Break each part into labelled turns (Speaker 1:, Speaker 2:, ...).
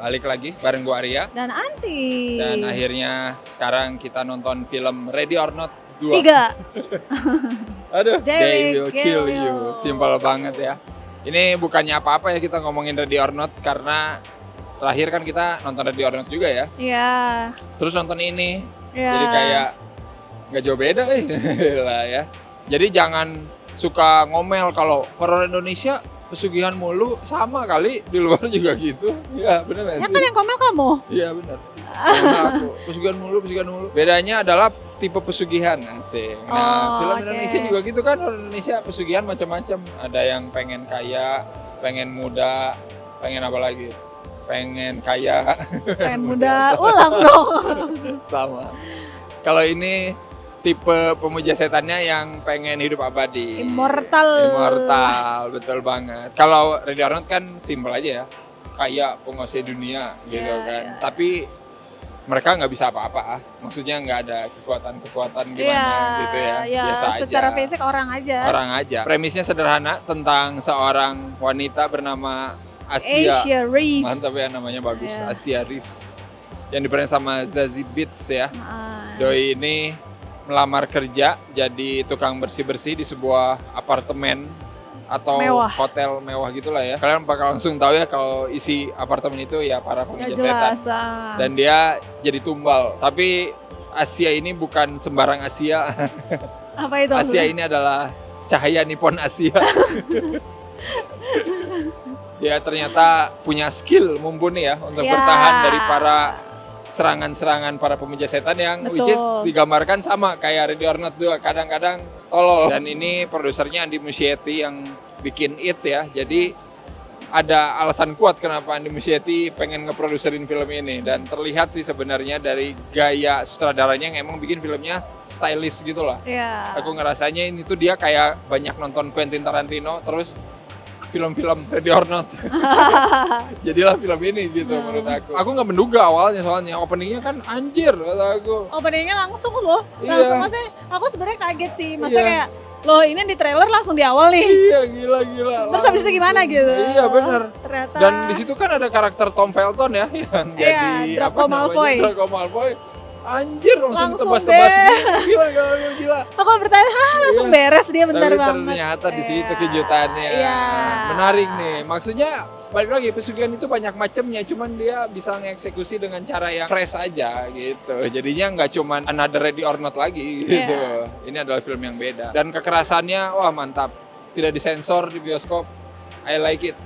Speaker 1: balik lagi bareng gua Arya.
Speaker 2: Dan Anti.
Speaker 1: Dan akhirnya sekarang kita nonton film Ready or Not 2.
Speaker 2: 3.
Speaker 1: Aduh,
Speaker 2: They
Speaker 1: will
Speaker 2: will
Speaker 1: kill
Speaker 2: kill
Speaker 1: you.
Speaker 2: you.
Speaker 1: Simpel banget ya. Ini bukannya apa-apa ya kita ngomongin Ready or Not karena terakhir kan kita nonton Ready or Not juga ya.
Speaker 2: Iya.
Speaker 1: Terus nonton ini.
Speaker 2: Iya.
Speaker 1: Jadi kayak nggak jauh beda lah ya. Jadi jangan suka ngomel kalau horor Indonesia pesugihan mulu, sama kali di luar juga gitu. Iya benar nggak
Speaker 2: Ya
Speaker 1: sih?
Speaker 2: kan yang komel kamu.
Speaker 1: Iya benar. Karena aku pesugihan mulu. Bedanya adalah tipe pesugihan asik. Nah, film
Speaker 2: oke.
Speaker 1: Indonesia juga gitu kan. Orang Indonesia pesugihan macam-macam. Ada yang pengen kaya, pengen muda, pengen apa lagi? Pengen kaya.
Speaker 2: Pengen muda, ulang dong.
Speaker 1: Sama. Kalau ini tipe pemuja setannya yang pengen hidup abadi. Immortal, betul banget. Kalau Ready or Not kan simpel aja ya. Kayak penguasai dunia gitu
Speaker 2: Iya,
Speaker 1: kan.
Speaker 2: iya.
Speaker 1: Tapi mereka nggak bisa apa-apa. Maksudnya nggak ada kekuatan-kekuatan gimana gitu ya. Biasa aja.
Speaker 2: Secara fisik orang aja.
Speaker 1: Orang aja. Premisnya sederhana tentang seorang wanita bernama Asia.
Speaker 2: Asia Reeves.
Speaker 1: Mantap ya, namanya bagus.
Speaker 2: Iya.
Speaker 1: Asia Reeves. Yang diperan sama Zazie Beetz ya.
Speaker 2: Ah.
Speaker 1: Doi ini melamar kerja jadi tukang bersih-bersih di sebuah apartemen atau
Speaker 2: Mewah.
Speaker 1: hotel mewah gitulah ya. Kalian bakal langsung tahu ya kalau isi apartemen itu ya para
Speaker 2: Nggak
Speaker 1: pemuja setan.
Speaker 2: jelas.
Speaker 1: Dan dia jadi tumbal. Tapi Asia ini bukan sembarang Asia.
Speaker 2: Apa itu?
Speaker 1: Asia ini adalah cahaya Nippon Asia. Dia ternyata punya skill mumpuni ya untuk
Speaker 2: Ya.
Speaker 1: bertahan dari para serangan-serangan para pemuja setan yang
Speaker 2: Betul.
Speaker 1: which is digambarkan sama kayak Ready or Not 2, kadang-kadang tolol. Dan ini produsernya Andy Muschietti yang bikin It ya. Jadi ada alasan kuat kenapa Andy Muschietti pengen ngeproduserin film ini, dan terlihat sih sebenarnya dari gaya sutradaranya yang emang bikin filmnya stylish gitu lah.
Speaker 2: Iya.
Speaker 1: Aku ngerasanya ini tuh dia kayak banyak nonton Quentin Tarantino terus film-film Ready or Not. Jadilah film ini gitu menurut aku. Aku nggak menduga awalnya soalnya openingnya kan anjir kata aku.
Speaker 2: Openingnya langsung loh.
Speaker 1: Iya.
Speaker 2: Langsung maksudnya aku sebenarnya kaget sih. Maksudnya
Speaker 1: Iya.
Speaker 2: kayak loh ini di trailer langsung di awal nih.
Speaker 1: Iya gila.
Speaker 2: Terus habis itu gimana gitu?
Speaker 1: Iya benar.
Speaker 2: Ternyata.
Speaker 1: Dan di situ kan ada karakter Tom Felton ya yang jadi
Speaker 2: Draco Malfoy.
Speaker 1: Draco Malfoy. Anjir langsung
Speaker 2: Langsung
Speaker 1: tebas-tebas
Speaker 2: deh.
Speaker 1: gitu. Gila.
Speaker 2: Aku bertanya, langsung
Speaker 1: Iya.
Speaker 2: beres dia bentar
Speaker 1: Tapi
Speaker 2: banget.
Speaker 1: ternyata di situ
Speaker 2: Iya.
Speaker 1: kejutannya.
Speaker 2: Iya.
Speaker 1: Menarik nih. Maksudnya balik lagi pesugihan itu banyak macamnya, cuman dia bisa ngeksekusi dengan cara yang fresh aja gitu. Jadinya nggak cuman another Ready or Not lagi gitu.
Speaker 2: Iya.
Speaker 1: Ini adalah film yang beda. Dan kekerasannya wah mantap. Tidak disensor di bioskop. I like it.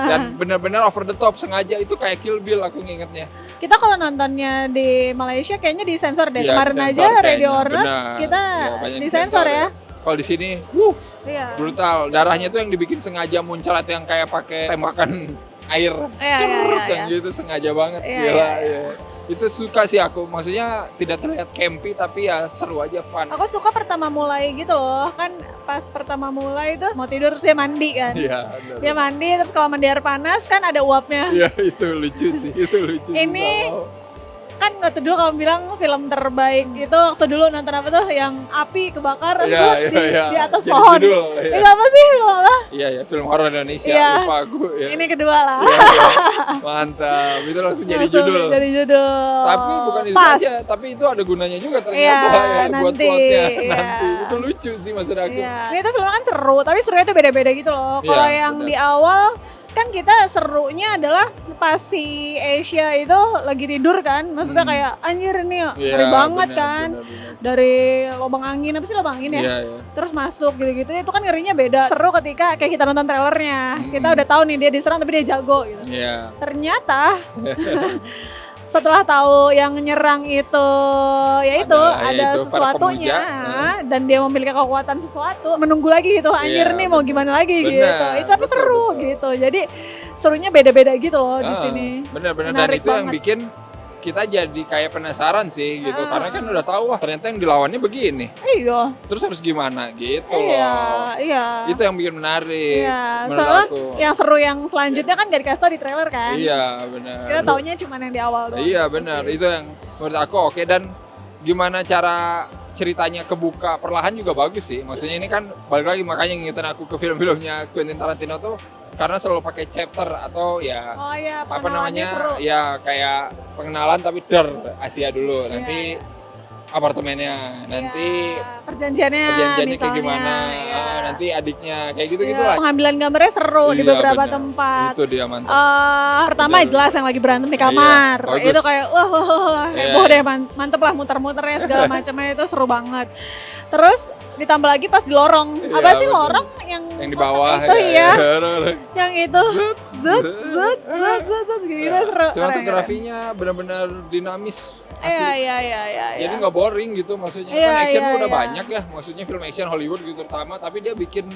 Speaker 1: Dan benar-benar over the top, sengaja. Itu kayak Kill Bill aku ngingetnya.
Speaker 2: Kita kalau nontonnya di Malaysia kayaknya disensor deh.
Speaker 1: Iya,
Speaker 2: Kemarin
Speaker 1: disensor
Speaker 2: aja Ready
Speaker 1: kayaknya.
Speaker 2: or Not
Speaker 1: Benar.
Speaker 2: kita
Speaker 1: Iya, banyak
Speaker 2: disensor ya.
Speaker 1: Kalau di sini,
Speaker 2: Iya.
Speaker 1: brutal. Darahnya tuh yang dibikin sengaja muncrat yang kayak pakai tembakan air.
Speaker 2: Iya,
Speaker 1: Yang gitu sengaja banget.
Speaker 2: Iya,
Speaker 1: Gila.
Speaker 2: iya.
Speaker 1: Iya. Itu suka sih aku. Maksudnya tidak terlihat campy tapi ya seru aja, fun.
Speaker 2: Aku suka pertama mulai gitu loh. Kan pas pertama mulai tuh mau tidur terus dia mandi kan.
Speaker 1: Iya, benar.
Speaker 2: Dia mandi terus kalau mandi air panas kan ada uapnya.
Speaker 1: Iya, itu lucu sih. Itu lucu.
Speaker 2: Ini
Speaker 1: Sama.
Speaker 2: Kan waktu dulu kamu bilang film terbaik itu waktu dulu nonton apa tuh yang api kebakar
Speaker 1: Iya,
Speaker 2: di atas
Speaker 1: Jadi
Speaker 2: pohon.
Speaker 1: judul, iya.
Speaker 2: Itu apa sih? Film apa?
Speaker 1: Iya, film horor Indonesia.
Speaker 2: Iya.
Speaker 1: Lupa aku. Ya.
Speaker 2: Ini kedua lah.
Speaker 1: Iya, iya. Mantap. Itu langsung jadi
Speaker 2: Langsung
Speaker 1: judul.
Speaker 2: Jadi judul.
Speaker 1: Tapi bukan itu
Speaker 2: Pas.
Speaker 1: saja, tapi itu ada gunanya juga ternyata
Speaker 2: Iya,
Speaker 1: ya, buat
Speaker 2: nanti,
Speaker 1: plotnya
Speaker 2: iya.
Speaker 1: nanti. Itu lucu sih maksud aku.
Speaker 2: Iya. Ini tuh film kan seru, tapi serunya tuh beda-beda gitu loh.
Speaker 1: Iya,
Speaker 2: Kalau yang
Speaker 1: benar.
Speaker 2: di awal kan kita serunya adalah pas si Asia itu lagi tidur kan. Maksudnya kayak anjir ini
Speaker 1: Iya,
Speaker 2: ngeri banget
Speaker 1: benar,
Speaker 2: kan.
Speaker 1: benar.
Speaker 2: Dari lubang angin, apa sih lubang angin ya?
Speaker 1: Iya, iya.
Speaker 2: Terus masuk gitu-gitu, itu kan ngerinya beda. Seru ketika kayak kita nonton trailernya.
Speaker 1: Mm-mm.
Speaker 2: Kita udah tahu nih dia diserang tapi dia jago gitu.
Speaker 1: Iya.
Speaker 2: Ternyata setelah tahu yang nyerang itu yaitu
Speaker 1: Adalah
Speaker 2: ada
Speaker 1: yaitu para
Speaker 2: sesuatunya
Speaker 1: pemuja.
Speaker 2: dan dia memiliki kekuatan sesuatu, menunggu lagi gitu anjir
Speaker 1: Iya,
Speaker 2: nih mau
Speaker 1: betul.
Speaker 2: gimana lagi
Speaker 1: Benar,
Speaker 2: gitu. Itu tapi
Speaker 1: betul,
Speaker 2: seru
Speaker 1: betul.
Speaker 2: gitu. Jadi serunya beda-beda gitu loh di sini.
Speaker 1: Benar-benar, dan
Speaker 2: Menarik
Speaker 1: itu yang
Speaker 2: banget.
Speaker 1: bikin kita jadi kayak penasaran sih gitu,
Speaker 2: Ah.
Speaker 1: karena kan udah tahu wah ternyata yang dilawannya begini,
Speaker 2: Iya.
Speaker 1: terus harus gimana gitu
Speaker 2: Iya,
Speaker 1: loh.
Speaker 2: iya.
Speaker 1: Itu yang bikin menarik
Speaker 2: Iya,
Speaker 1: menurut
Speaker 2: soalnya
Speaker 1: aku.
Speaker 2: yang seru yang selanjutnya kan gak dikasih tau di trailer kan.
Speaker 1: Iya benar.
Speaker 2: Kita taunya cuma yang di awal doang.
Speaker 1: Iya benar, itu yang menurut aku oke. Dan gimana cara ceritanya kebuka perlahan juga bagus sih. Maksudnya ini kan balik lagi, makanya ngingetin aku ke film-filmnya Quentin Tarantino tuh karena selalu pakai chapter atau ya
Speaker 2: Oh iya,
Speaker 1: apa
Speaker 2: pengenalannya
Speaker 1: namanya
Speaker 2: seru.
Speaker 1: ya kayak pengenalan tapi Asia dulu, nanti apartemennya, nanti
Speaker 2: Iya, perjanjiannya
Speaker 1: kayak
Speaker 2: misalnya,
Speaker 1: gimana,
Speaker 2: iya.
Speaker 1: nanti adiknya kayak gitu
Speaker 2: Iya,
Speaker 1: gitulah.
Speaker 2: pengambilan gambarnya seru di
Speaker 1: Iya,
Speaker 2: beberapa
Speaker 1: benar.
Speaker 2: tempat.
Speaker 1: Itu dia mantap.
Speaker 2: Pertama
Speaker 1: Benar.
Speaker 2: jelas yang lagi berantem di kamar.
Speaker 1: Iya, bagus.
Speaker 2: Itu kayak wah,
Speaker 1: Iya,
Speaker 2: heboh
Speaker 1: iya.
Speaker 2: deh, mantep lah muter-muternya segala macamnya itu seru banget. Terus ditambah lagi pas di lorong.
Speaker 1: Iya,
Speaker 2: Apa sih
Speaker 1: betul.
Speaker 2: lorong yang
Speaker 1: Yang di bawah
Speaker 2: itu ya,
Speaker 1: ya.
Speaker 2: yang itu zut gitu seru.
Speaker 1: Cuma tuh
Speaker 2: keren.
Speaker 1: grafinya benar-benar dinamis asli.
Speaker 2: Iya.
Speaker 1: Jadi nggak boring gitu maksudnya.
Speaker 2: Iya,
Speaker 1: Kan action
Speaker 2: iya,
Speaker 1: udah
Speaker 2: iya.
Speaker 1: banyak ya, maksudnya film action Hollywood gitu terutama, tapi dia bikin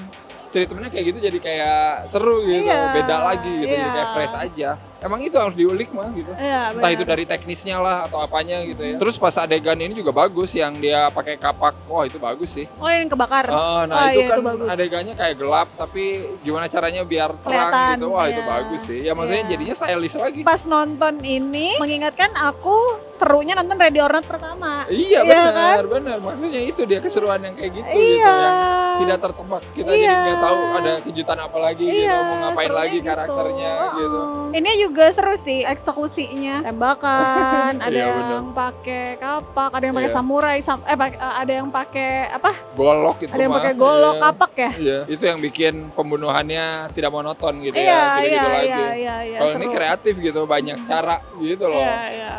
Speaker 1: treatmentnya kayak gitu jadi kayak seru gitu,
Speaker 2: Iya,
Speaker 1: beda lagi gitu, jadi
Speaker 2: iya.
Speaker 1: kayak fresh aja. Emang itu harus diulik mah gitu.
Speaker 2: Iya,
Speaker 1: Entah
Speaker 2: benar.
Speaker 1: itu dari teknisnya lah atau apanya gitu ya. Terus pas adegan ini juga bagus yang dia pakai kapak, wah itu bagus sih.
Speaker 2: Oh, yang kebakar.
Speaker 1: Nah itu
Speaker 2: iya,
Speaker 1: kan
Speaker 2: itu bagus.
Speaker 1: adegannya kayak gelap tapi gimana caranya biar terang
Speaker 2: Kelihatan,
Speaker 1: gitu, wah itu
Speaker 2: iya.
Speaker 1: bagus sih. Ya maksudnya
Speaker 2: Iya.
Speaker 1: jadinya stylish lagi.
Speaker 2: Pas nonton ini mengingatkan aku serunya nonton Ready or Not pertama.
Speaker 1: Iya
Speaker 2: kan?
Speaker 1: benar. Maksudnya itu dia keseruan yang kayak gitu
Speaker 2: Iya.
Speaker 1: gitu yang tidak tertebak. Kita jadi
Speaker 2: Iya.
Speaker 1: nggak tahu ada kejutan apa lagi gitu, mau ngapain
Speaker 2: serunya
Speaker 1: lagi
Speaker 2: gitu.
Speaker 1: karakternya gitu.
Speaker 2: Ini juga seru sih eksekusinya, tembakan, ada
Speaker 1: Iya,
Speaker 2: yang pakai kapak, ada yang pakai
Speaker 1: Iya.
Speaker 2: samurai, ada yang pakai apa?
Speaker 1: Golok itu
Speaker 2: Ada yang
Speaker 1: mah.
Speaker 2: pakai golok,
Speaker 1: Iya.
Speaker 2: kapak ya?
Speaker 1: Iya, itu yang bikin pembunuhannya tidak monoton gitu
Speaker 2: Iya,
Speaker 1: ya, gitu-gitu lagi.
Speaker 2: iya,
Speaker 1: Kalau ini
Speaker 2: seru.
Speaker 1: kreatif gitu, banyak cara gitu loh.
Speaker 2: Iya.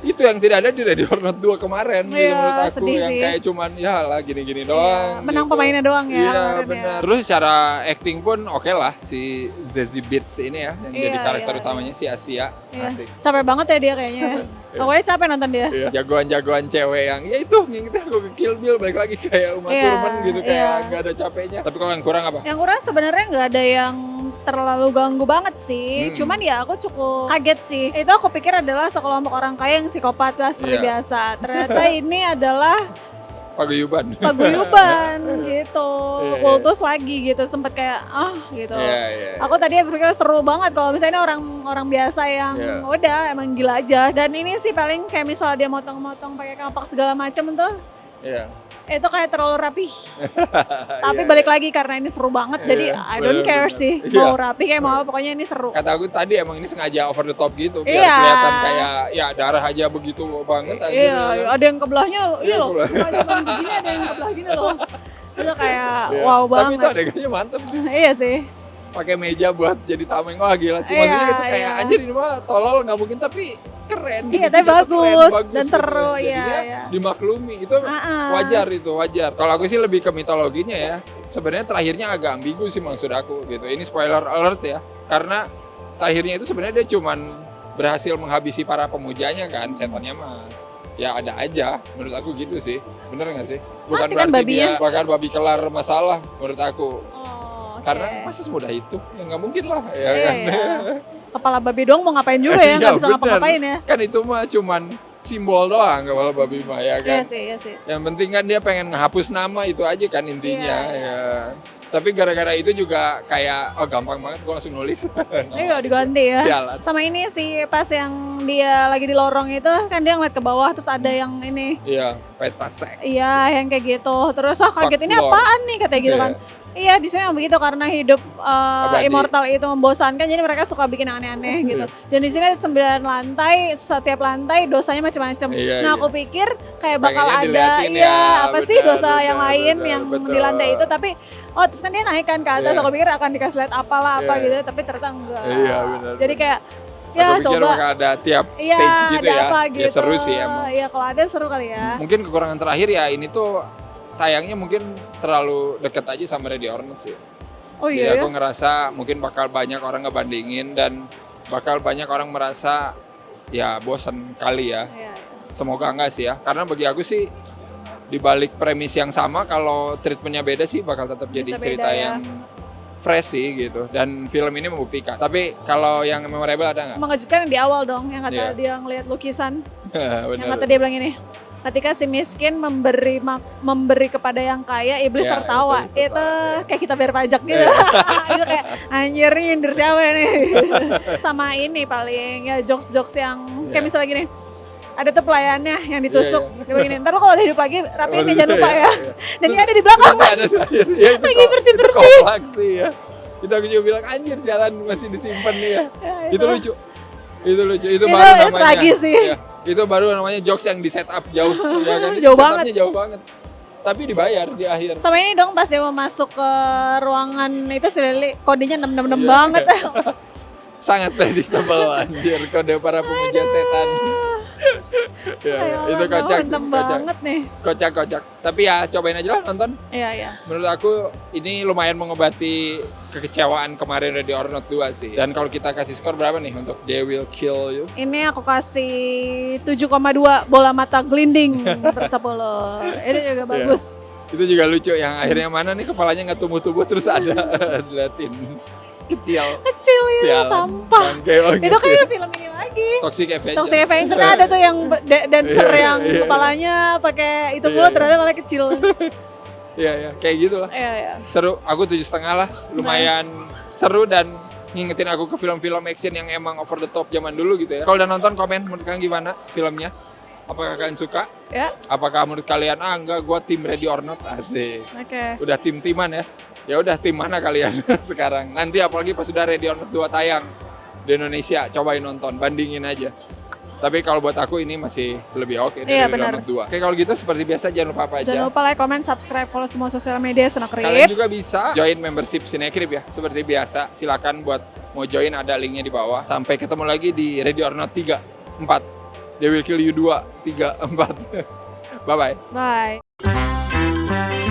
Speaker 1: Itu yang tidak ada di Ready or Not 2 kemarin gitu
Speaker 2: Iya,
Speaker 1: menurut aku,
Speaker 2: sedih
Speaker 1: yang
Speaker 2: sih.
Speaker 1: kayak cuman ya lah gini-gini doang.
Speaker 2: Menang
Speaker 1: gitu.
Speaker 2: pemainnya doang ya.
Speaker 1: Iya
Speaker 2: kemarin ya.
Speaker 1: benar. Terus secara acting pun oke lah si Zazie Beetz ini ya yang jadi
Speaker 2: Iya,
Speaker 1: karakter
Speaker 2: iya,
Speaker 1: utamanya si Asia.
Speaker 2: Iya.
Speaker 1: Asik.
Speaker 2: Capek banget ya dia kayaknya. Pokoknya capek nonton dia.
Speaker 1: Iya. Jagoan-jagoan cewek yang ya itu ngikutin aku ke Kill Bill balik lagi kayak Uma
Speaker 2: Iya,
Speaker 1: Thurman gitu kayak
Speaker 2: iya.
Speaker 1: nggak ada capeknya. Tapi kalau yang kurang apa?
Speaker 2: Yang kurang sebenarnya nggak ada yang terlalu ganggu banget sih. Cuman ya aku cukup kaget sih. Itu aku pikir adalah sekelompok orang kaya yang psikopat lah seperti
Speaker 1: Iya.
Speaker 2: biasa. Ternyata ini adalah
Speaker 1: Paguyuban.
Speaker 2: paguyuban gitu.
Speaker 1: Iya.
Speaker 2: Kultus lagi gitu. Sempet kayak gitu.
Speaker 1: Iya.
Speaker 2: Aku tadi berpikir seru banget kalau misalnya orang biasa yang
Speaker 1: Iya.
Speaker 2: udah emang gila aja. Dan ini sih paling kayak misalnya dia motong-motong pakai kapak segala macam tuh.
Speaker 1: Iya.
Speaker 2: Itu kayak terlalu rapi. Tapi
Speaker 1: Iya,
Speaker 2: balik lagi karena ini seru banget,
Speaker 1: Iya,
Speaker 2: jadi I don't care
Speaker 1: benar-benar.
Speaker 2: sih
Speaker 1: Iya.
Speaker 2: mau rapi kayak mau apa, pokoknya ini seru.
Speaker 1: Kata aku tadi emang ini sengaja over the top gitu biar
Speaker 2: Iya.
Speaker 1: kelihatan kayak ya darah aja begitu banget aja.
Speaker 2: Iya,
Speaker 1: kan.
Speaker 2: ada yang kebelahnya ini
Speaker 1: Iya,
Speaker 2: loh,
Speaker 1: kebelah.
Speaker 2: ada yang begini, ada yang kebelah gini loh. Itu kayak
Speaker 1: Iya.
Speaker 2: wow
Speaker 1: Tapi itu
Speaker 2: banget.
Speaker 1: adegannya mantep sih.
Speaker 2: Iya sih.
Speaker 1: Pakai meja buat jadi tameng, wah gila sih. Maksudnya
Speaker 2: Iya,
Speaker 1: itu kayak
Speaker 2: iya.
Speaker 1: anjir ini mah tolol nggak mungkin tapi keren.
Speaker 2: Iya,
Speaker 1: gitu,
Speaker 2: tapi bagus dan
Speaker 1: gitu.
Speaker 2: seru, iya,
Speaker 1: Jadinya
Speaker 2: iya.
Speaker 1: dimaklumi itu
Speaker 2: Ah.
Speaker 1: wajar. Kalau aku sih lebih ke mitologinya ya. Sebenarnya terakhirnya agak ambigu sih maksud aku gitu. Ini spoiler alert ya. Karena terakhirnya itu sebenarnya dia cuman berhasil menghabisi para pemujanya kan, setannya mah ya ada aja menurut aku gitu sih. Bener nggak sih? Bukan
Speaker 2: Mati kan
Speaker 1: berarti
Speaker 2: babinya.
Speaker 1: dia bakal babi kelar masalah menurut aku.
Speaker 2: Oh, oke.
Speaker 1: Karena masa semudah itu? Ya nggak mungkin lah ya
Speaker 2: Iya,
Speaker 1: kan.
Speaker 2: iya. Kepala babi doang mau ngapain juga ya, nggak
Speaker 1: Iya,
Speaker 2: bisa
Speaker 1: bener.
Speaker 2: ngapa-ngapain ya.
Speaker 1: Kan itu mah cuman simbol doang kepala babi mah ya
Speaker 2: Iya
Speaker 1: kan.
Speaker 2: sih.
Speaker 1: Yang penting kan dia pengen ngehapus nama itu aja kan intinya
Speaker 2: Iya,
Speaker 1: ya. Tapi gara-gara itu juga kayak gampang banget gue langsung nulis.
Speaker 2: Iya diganti ya.
Speaker 1: Sialan.
Speaker 2: Sama ini sih pas yang dia lagi di lorong itu kan dia ngeliat ke bawah terus ada yang ini.
Speaker 1: Iya, pesta seks.
Speaker 2: Iya yang kayak gitu. Terus kaget
Speaker 1: Fuck
Speaker 2: ini
Speaker 1: floor.
Speaker 2: apaan nih katanya gitu
Speaker 1: Iya.
Speaker 2: kan. Iya di sini emang begitu karena hidup
Speaker 1: Abadi.
Speaker 2: immortal itu membosankan jadi mereka suka bikin aneh-aneh gitu. Dan di sini ada 9 lantai, setiap lantai dosanya macam-macam.
Speaker 1: Iya,
Speaker 2: Nah
Speaker 1: iya.
Speaker 2: aku pikir kayak bakal
Speaker 1: Pengennya
Speaker 2: ada
Speaker 1: diliatin
Speaker 2: iya
Speaker 1: ya,
Speaker 2: apa sih
Speaker 1: benar,
Speaker 2: dosa yang
Speaker 1: benar,
Speaker 2: lain
Speaker 1: benar,
Speaker 2: yang
Speaker 1: betul.
Speaker 2: di lantai itu tapi terus kan dia naik kan ke atas
Speaker 1: Iya.
Speaker 2: aku pikir akan dikasih lihat apalah apa
Speaker 1: Iya.
Speaker 2: gitu tapi ternyata enggak.
Speaker 1: Iya, benar,
Speaker 2: Jadi
Speaker 1: benar.
Speaker 2: kayak ya
Speaker 1: aku pikir
Speaker 2: coba
Speaker 1: bakal ada tiap
Speaker 2: iya
Speaker 1: stage gitu
Speaker 2: ada
Speaker 1: ya.
Speaker 2: apa
Speaker 1: Ya
Speaker 2: gitu.
Speaker 1: seru sih emang.
Speaker 2: Iya kalau ada seru kali ya.
Speaker 1: Mungkin kekurangan terakhir ya ini tuh tayangnya mungkin terlalu deket aja sama Ready or Not sih.
Speaker 2: Oh
Speaker 1: Jadi
Speaker 2: iya ya.
Speaker 1: aku ngerasa mungkin bakal banyak orang ngebandingin dan bakal banyak orang merasa ya bosen kali ya.
Speaker 2: Iya.
Speaker 1: Semoga enggak sih ya. Karena bagi aku sih di balik premis yang sama kalau treatmentnya beda sih bakal tetap jadi
Speaker 2: Bisa beda
Speaker 1: cerita
Speaker 2: ya.
Speaker 1: yang fresh sih gitu. Dan film ini membuktikan. Tapi kalau yang memorable ada nggak?
Speaker 2: Mengejutkan yang di awal dong yang kata
Speaker 1: Iya.
Speaker 2: dia ngelihat lukisan yang
Speaker 1: Benar.
Speaker 2: kata dia bilang ini ketika si miskin memberi kepada yang kaya iblis
Speaker 1: Ya,
Speaker 2: tertawa
Speaker 1: iblis tertawa,
Speaker 2: itu
Speaker 1: ya.
Speaker 2: kayak kita bayar pajak gitu itu kayak anjir nih nyindir siapa nih sama ini paling ya jokes yang kayak
Speaker 1: Ya.
Speaker 2: misalnya gini ada tuh pelayannya yang ditusuk
Speaker 1: Iya,
Speaker 2: dia begini ntar lo kalau udah hidup lagi rapiin nih
Speaker 1: Waduh,
Speaker 2: jangan lupa
Speaker 1: iya,
Speaker 2: ya
Speaker 1: iya.
Speaker 2: dan ini ada di belakang
Speaker 1: Ada terakhir. Ya, itu
Speaker 2: Lagi
Speaker 1: kok-
Speaker 2: bersih-bersih.
Speaker 1: itu kompleks sih ya. Itu aku juga bilang anjir sialan masih disimpan nih ya.
Speaker 2: Ya,
Speaker 1: Itu lucu. Itu
Speaker 2: Itu
Speaker 1: baru namanya.
Speaker 2: tragis sih.
Speaker 1: Iya, itu baru namanya jokes yang di setup jauh ya kan.
Speaker 2: Jauh
Speaker 1: Setupnya
Speaker 2: banget.
Speaker 1: jauh banget. Tapi dibayar di akhir.
Speaker 2: Sama ini dong pas dia mau masuk ke ruangan itu si Lili kodenya 666
Speaker 1: Iya.
Speaker 2: banget.
Speaker 1: Sangat predictable anjir kode para pemuja setan. Ya,
Speaker 2: Ayo,
Speaker 1: itu kocak sih,
Speaker 2: 6
Speaker 1: kocak.
Speaker 2: banget nih.
Speaker 1: Kocak. Tapi ya cobain aja lah nonton.
Speaker 2: Iya.
Speaker 1: Menurut aku ini lumayan mengobati kekecewaan kemarin Ready or Not 2 sih. Dan kalau kita kasih skor berapa nih untuk They Will Kill You?
Speaker 2: Ini aku kasih 7,2 bola mata glinding bersapolo. Ini juga bagus.
Speaker 1: Itu juga lucu yang akhirnya mana nih kepalanya nggak tumbuh-tumbuh terus ada liatin kecil.
Speaker 2: Kecil itu
Speaker 1: Sialan.
Speaker 2: sampah.
Speaker 1: Bangke banget.
Speaker 2: Itu kayak film ini lagi.
Speaker 1: Toxic Avenger.
Speaker 2: Toxic Avenger kan ada tuh yang dancer
Speaker 1: Iya,
Speaker 2: yang
Speaker 1: iya.
Speaker 2: kepalanya pakai itu
Speaker 1: Iya,
Speaker 2: mulu
Speaker 1: iya.
Speaker 2: ternyata malah kecil.
Speaker 1: Iya, kayak gitulah.
Speaker 2: Iya.
Speaker 1: Seru, aku 7,5 lah. Lumayan seru dan ngingetin aku ke film-film action yang emang over the top zaman dulu gitu ya. Kalau udah nonton komen menurut kalian gimana filmnya? Apakah kalian suka?
Speaker 2: Ya.
Speaker 1: Apakah menurut kalian enggak gua tim Ready or Not? Asik.
Speaker 2: Oke.
Speaker 1: Udah tim-timan ya. Ya udah tim mana kalian sekarang? Nanti apalagi pas sudah Ready or Not 2 tayang di Indonesia, cobain nonton, bandingin aja. Tapi kalau buat aku ini masih lebih oke dari
Speaker 2: Iya,
Speaker 1: Ready or
Speaker 2: benar.
Speaker 1: Not 2. Oke, kalau gitu seperti biasa jangan lupa apa aja.
Speaker 2: Jangan lupa like, comment, subscribe, follow semua sosial media Senekrip.
Speaker 1: Kalian juga bisa join membership Cinecrip ya. Seperti biasa, silakan buat mau join ada linknya di bawah. Sampai ketemu lagi di Ready or Not 3, 4. They Will Kill You 2, 3, 4. Bye-bye.
Speaker 2: Bye.